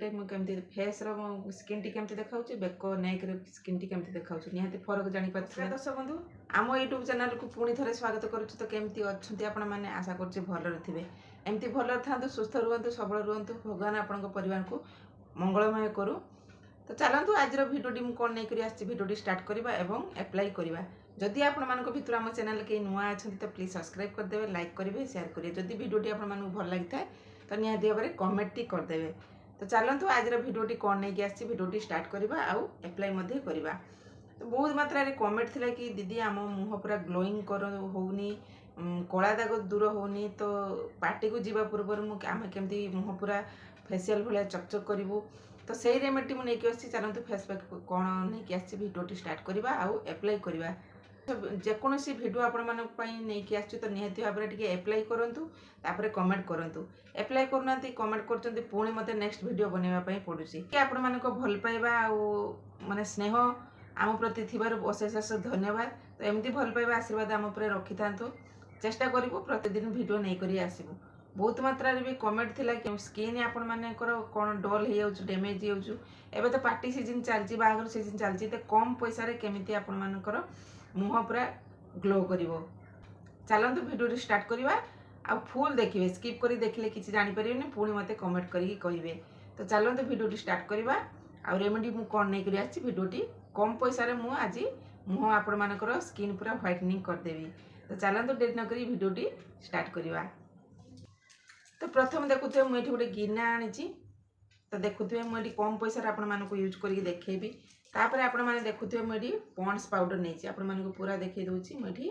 देखिले मु केमती फेस रो स्किन टी केमती देखाउची बेको नेक रे स्किन टी केमती देखाउची निहाती फरक जानि पारछे। दर्शक बंधु आम यूट्यूब चैनल को पुणी थरे स्वागत करूछु। तो केमती अछंती आपण माने आशा करछि भलो रथिबे एमती भलो थांतु सुस्थ रुहंतु सबल रुहंतु भगवान आपनको परिवार को मंगलमय करू। तो चलतु आज भिडियोटी मुझे कौन नहीं कर भिडियोटी स्टार्ट करवा एवं एप्लाई करवा। जदि आपण भितर आम चैनल कहीं नुआ अच्छा तो प्लीज सब्सक्राइब करदे लाइक करेंगे शेयर करेंगे। जदि भिडियोटी आप भल लगी था तो निहाती भाव में कमेंट टी करदे। तो चलतु आज भिडियोटी कौन नहीं आसी भिडियोटी स्टार्ट करवा आउ एप्लाई करवा। तो बहुत मात्रा कमेंट थिला कि दीदी आम मुह पूरा ग्लोइंग कर होनी कला दाग दूर होनी। तो पार्टी को जीवा पूर्व आम केमती मुह पूरा फेसियल भाया चकचक करूँ। तो सही रेमेडी मुझे नहीं आसी चलते फेसपैक कौन नहीं आसी भिडियोटी स्टार्ट करवा आउ एप्लाई करवा। जेकोसी भिडियो आपण नहीं आसो तो निहाती भाव में एप्लाई करूँ तापर कमेंट करूँ। एप्लाई करना कमेंट कर पुणी मत नेक्स्ट भिडियो बनवाई पड़ू कि आपण मान भल पाइबा माने स्नेह आम प्रति अशेष धन्यवाद। तो एमती भल पाइबा आशीर्वाद आम पर रखी था चेष्टा करूँ प्रतिदिन भिडियो नहीं करी आसबू। बहुत मात्रा भी कमेंट थिला कि स्किन आपण मानकर कौन डल हो डैमेज हो तो पार्टी सीजन चलती बाहर सीजन चलती तो कम पैसा केमिति आपण मानकर मुह पूरा ग्लो करिवो। चलतु भिडियो स्टार्ट करवा आ फुल देखिए स्किप करी देखिले किसी जानि परिबेनी पुणी मते कमेंट करिके कहिबे। तो चलतु भिडियो स्टार्ट करवा आ रेमेडी मु कोन नै करी आछि भिडियोटी कम पैसा रे मु आज मुह आपण मानकर स्किन पूरा व्हाइटनिंग कर देबी। तो चलतु डेट न करी भिडियोटी स्टार्ट करवा। तो प्रथम देखुए मुझे गोटे गिना आनी। तो देखुए मुझे कम पैसा आपण मानक यूज करके देखेबी। तापर आपण माने देखुए मुझे पॉन्ड्स पाउडर नहीं आपण मानक पूरा देखे दूची मुझे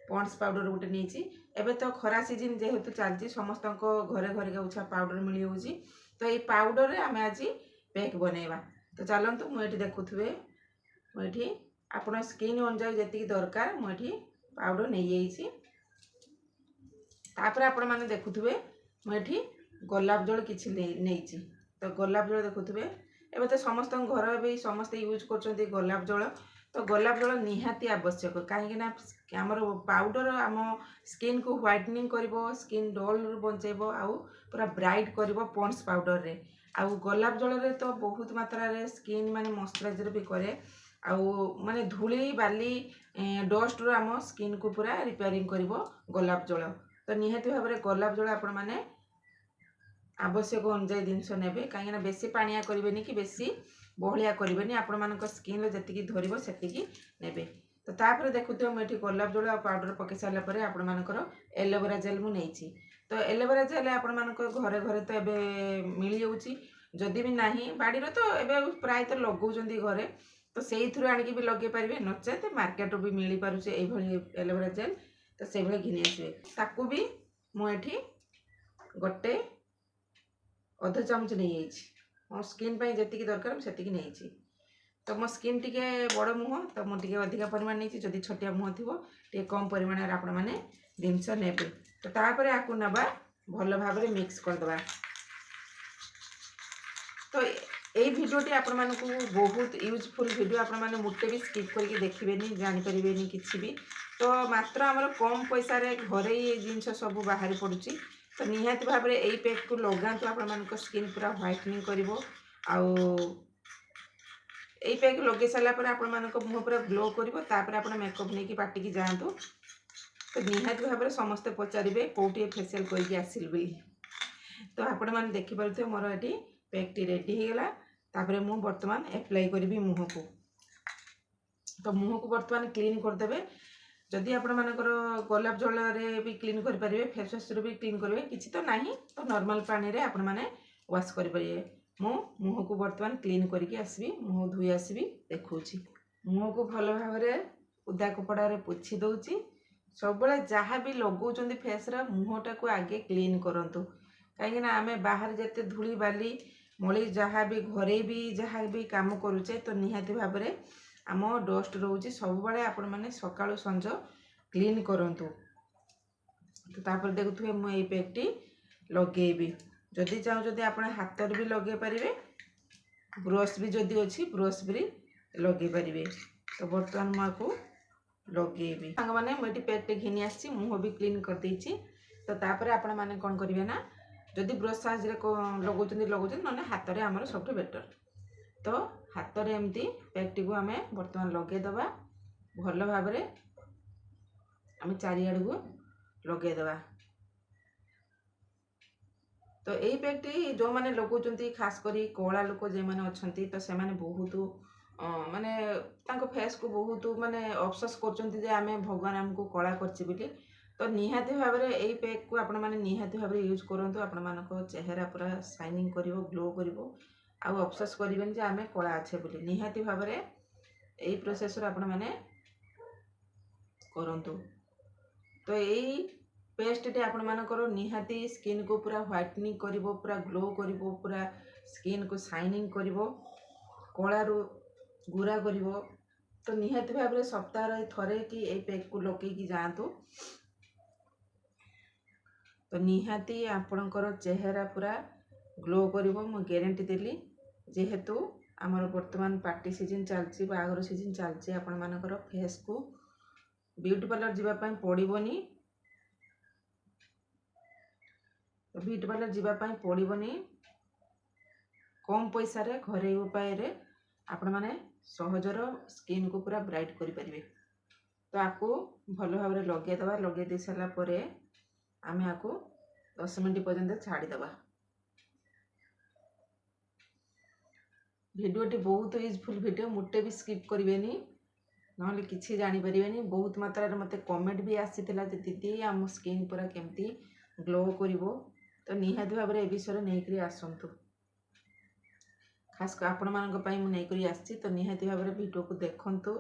पॉन्ड्स पाउडर गोटे नहीं। एबे तो खरा सीजन जेहेतु चलती समस्त घरे घरे गौछा पाउडर मिल जाऊँगी। तो ये पाउडर रे आमे आज पैक बनैबा। तो चलतु मुझे देखुए मुझे आपण स्किन अनुसार जी दरकार मुझे पाउडर नहीं जाइए। तापर आपण माने देखुए मुझे गोलाप जल किसी नहीं। तो गोलाप जल देखुए एवं तो समस्त घर भी समस्ते यूज कर गोलाप जल। तो गोलाप जल निहाती आवश्यक कहीं आमर पाउडर आम स्किन को व्हाइटनिंग कर स्किन डल बचेब आउ पूरा ब्राइट कर पॉन्ड्स पाउडर रे। आउ गोलाप जल रे तो बहुत मात्रा रे स्किन माने मॉइस्चराइजर भी करे आउ माने धूली बाली डस्ट रो आम स्किन को पूरा रिपेयरिंग कर गोलाप जल। तो निहाती भाव में गोलाप जल आपण माने आवश्यक अनुसार जिनस ने कहीं बेसी पानिया करें कि बेसी बहलिया करें आपण मान स्किन जी धरब से ने। तो तापर देखुए मुझे गोलाप जल और पाउडर पकई सारापर आपण मानकर एलोवेरा जेल मुझे। तो एलोवेरा जेल आपण मान घरे घरे तो ये मिल जाऊँगी जदि भी ना बाड़ी तो ये प्राय तो लगाऊँ घरे। तो से थ्रू आणिकी भी लगे पारे नचेत मार्केट भी मिल पारे एलोवेरा जेल। तो से घिनी आसवे ताकू भी मुझे गोटे अध चामच नहीं मो स्किन जी दरकार से नहीं। तो मो स्किन टी बड़ मुह तो मुझे अधिका परिमाण नहीं जदि छोटिया मुह थी टे कम परिमाण आपण मैंने जिनस ने। तो तापर आपको नवा भल भाव में मिक्स करदे। तो यही भिडियोटी आपण मानकु बहुत यूजफुल भिडियो आपण मैंने मुटे भी स्किप करके देखिए जानीपर किसी भी। तो मात्र आमर कम पैसा घरे ये जिनस सब बाहर पड़ुची। तो निहाती भाव में यही पैक को लगातु आपण मान स्किन पूरा व्हाइटनिंग कर पैक लगे सारापर आपण मान मुह पूरा ग्लो कर मेकअप नहीं पार्टी की जातु। तो निहाती भाव में समस्ते पचारे कौटे फेसियल करके आसिल बोली। तो आपण मैंने देखिपे मोर ये पैकटी रेडी होगा। तापर मु बर्तमान एप्लाई करी मुह को। तो मुह को बर्तमान क्लीन करदे। जदि आपण मानकर गोलाप जल रे भी क्लीन कर पारे फेस वाश रे भी क्लीन करेंगे किसी तो ना तो नॉर्मल पानी रे आपण माने वाश कर पारे। मु मुह को बर्तमान क्लीन करके आसबी मुह धोई आसबी देखौछि। मुह को भल भाव में उदा कपड़ा रे पोछि दउछि। सब बेले जहाँ भी लगाउछन्ती फेस रे मुहटा को आगे क्लीन करंतु कहीं आमे बाहर जेते धूली बाली मली जहाँ भी घरे भी जहाँ भी काम करूचे तो निहाती भाव में आम डस्ट रोचे सब बड़े आपण मैंने सकाळु संज क्लीन करंतु। तो तापर देखुए मुझे पैकटी लगेबी जदि चाहूँ जदि आप हाथ भी लगे पारे ब्रश भी जदि अच्छी ब्रश भी लगे पारे। तो बर्तमान मुझे लगेबी सांग मैंने मुझे पैकटे घिनी आसी मुह भी क्लीन कर देछि। तो तापर आपण मैंने कौन करेंगे ना जदि ब्रश साहाଯ୍य लगाउछन नने हाथ रे हमर सबठु बेटर। तो हाथ रे एमती पैक टी को आमे वर्तमान लगे दबा भल भाव रे आमे चारिआड को लगे दबा। तो यही पैक टी जो माने लगाउछंती खास करी कोला लोक जे माने अछंती तो से माने बहुत माने तांको फेस को बहुत माने अफसोस करचंती जे आमे भगवान हमको कला करछि बिली। तो निहाती भाव रे एई पैक को आपण माने निहाती भाव रे यूज करंतु आपण मानको चेहरा पूरा शाइनिंग करिवो ग्लो करिवो आ अफसोस करिवेन जे आमे कला आछे बिली। निहाती भाव रे एई प्रोसेस रे आपण माने करंतु। तो एई पेस्ट टे आपण मानकर निहाती स्किन को पूरा व्हाइटनिंग करिवो पूरा ग्लो करिवो पूरा स्किन को शाइनिंग करिवो कला रु गुरा करिवो। तो निहाती भाव रे सप्ताह रे थरे कि एई पैक को लगे कि जांतु। तो निहाती आपणकर चेहरा पूरा ग्लो करिवो मु गारंटी देली। जेहेतु आमर वर्तमान पार्टी सीजन चलची बागर सीजन चलची आपण मानकर फेस को ब्यूटी पार्लर जीवा पई पड़िबोनी। ब्यूटी पार्लर जीवा पई पड़िबोनी कम पैसा रे घरे उपाय रे आपण माने सहजर स्किन को पूरा ब्राइट करि परिबे। तो आपको भल भाव रे लगे दबा लगे दे साला परे आमे आपको 10 मिनिट पर्यंत छाड़ी दबा। भिडियोटी बहुत यूजफुल वीडियो मुटे भी स्किप करिवेनी नहले किछि जानि परिवेनी। बहुत मात्रा रे मते कमेंट भी आसीतिला जे दीदी आम स्किन पूरा केमती ग्लो करिवो। तो निहाती भाव रे ए विषय नै करी आसंतु खास कर आपण मानक पई मु नै करी आछि। तो निहाती भाव रे वीडियो को देखंतु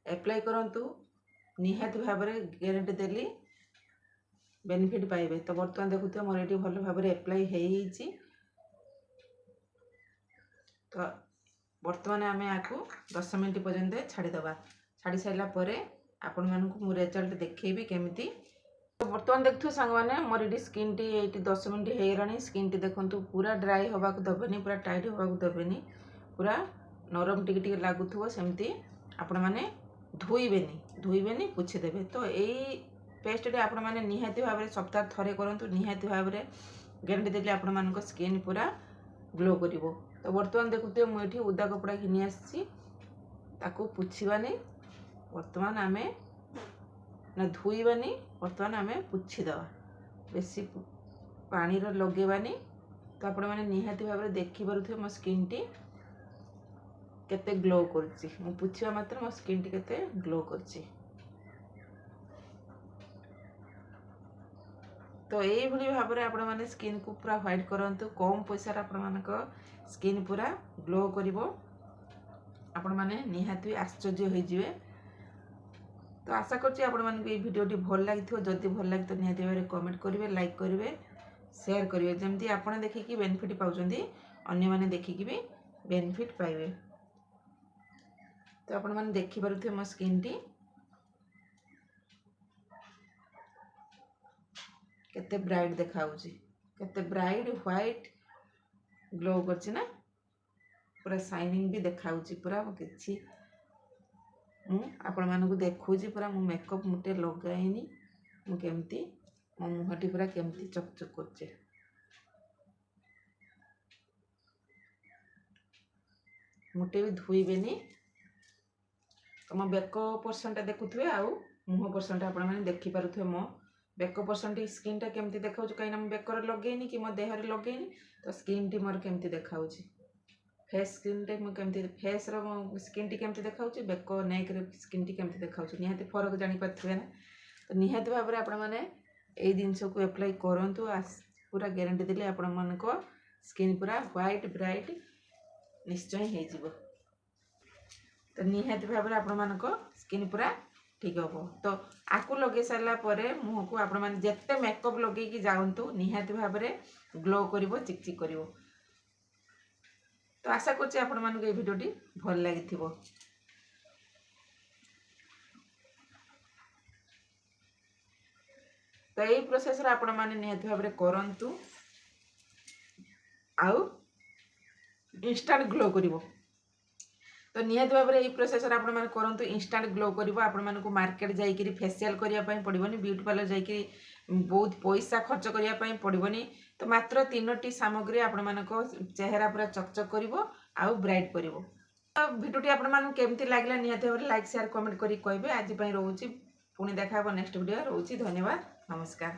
अप्लाई करंतु निहाती भाव रे गारंटी देली बेनिफिट पाइबे। तो वर्तमान देखुते मोर एटी भल भाव रे अप्लाई हेइछि। तो वर्तमान आमे आकु 10 मिनिट पर्यंत छाड़ी दबा। छाड़ी साइला परे आपण मानकु मु रिजल्ट देखैबी केमिति। तो वर्तमान देखथु संग माने मोर एटी स्किन टी एटी 10 मिनिट हे रानी स्किन टी देखंतु पूरा ड्राई होबा को दबेनी पूरा टाइट होबा को दबेनी पूरा नरम टिके टिके लागुथुवो सेमती आपण माने धुईबेनी पुछि देबे। तो एई पेस्ट टे आपण माने निहाती भाव रे सप्ताह थरे करंतु निहाती भाव रे गारंटी देली आपण मानको स्किन पूरा ग्लो करिवो। तो वर्तमान देखुते मु एठी उदा कपड़ा घिनी आछि ताकू पुछिबानी वर्तमान आमे ना धुईबानी वर्तमान आमे पुछि दवा बेसी पानी रो लगेबानी। तो आपण माने निहाती भाव रे देखि परथि मो स्किन टी केते ग्लो करछि मु पुछिबा मात्र मो स्किन टी केते ग्लो करछि। तो एई भली भाव रे आपण माने स्किन को पूरा व्हाइट करंतु कम पैसा रे आपण मानक स्किन पूरा ग्लो करिवो। आपण माने निहाती आश्चर्य होई जिवे। तो आशा करछि आपण मानक ए वीडियो टी भल लागिथो। जदि भल लागी तो निहाती भाव रे कमेंट करिवे लाइक करिवे शेयर करिवे जेमती आपण देखि कि बेनिफिट पाउचंदी अन्य माने देखि कि भी बेनिफिट पाइबे। तो आपण माने देखि परथि मो स्किन टी केते ब्राइट देखाउची केते ब्राइट व्हाइट ग्लो करछि ना पूरा शाइनिंग भी देखाउची पूरा किछि आपण मानकु देखुची पूरा मु मेकअप मुटे लगाइनी मु केमती मो मुहटी पूरा केमती चकचक करछि। मुटे भी धुईबेनी। तो मो बेक पर्सन टा देखुथुवे आउ मुह पर्सन टा आपण माने देखि पारुथुवे मो बेक पर्सन टी स्किन टा केमती देखाउची काइना मु बेकर लगेइनी कि मो देह रे लगेइनी। तो स्किन टी मोर केमती देखाउची फेस स्किन टे मु केमती फेस रो स्किन टी केमती देखाउची बेक नेक रे स्किन टी केमती देखाउची निहाती फरक जानि पाथुवे ना। तो निहाती भाव रे आपण माने एई दिनस को अप्लाई करंतु पूरा गारंटी देली आपण मानको स्किन पूरा व्हाइट ब्राइट निश्चय हे जिवो। तो निहाती भाव रे आपण मानको स्किन पूरा ठीक हो। तो आकु लगे सारा परे मुह को आपण माने जत्ते मेकअप लगे कि जाउंतु निहाती भाव रे ग्लो करिवो चिकचिक करिवो। तो आशा करछि आपण मानको ए वीडियोटी भल लागिथिबो। तो यही प्रोसेस रे आपण माने निहाती भाव रे करंतु आउ इंस्टेंट ग्लो करिवो। तो निहाती भाव रे प्रोसेस आपण माने करंतु इंस्टेंट ग्लो करिवो। आपण मानको मार्केट जाई करी फेशियल करिया पई पड़िबोनी ब्यूटी पार्लर जाई करी बहुत पैसा खर्च करिया पई पड़िबोनी तो मात्र 3टी सामग्री आपको चेहरा पूरा चकचक करिवो आउ ब्राइट करिवो। तो भिडियोटी आपन केमती लागला निहाती भाबरे लाइक शेयर कमेंट करी कहबे। आज पई रहउची पुणी देखा नेक्स्ट वीडियो रहउची। धन्यवाद, नमस्कार।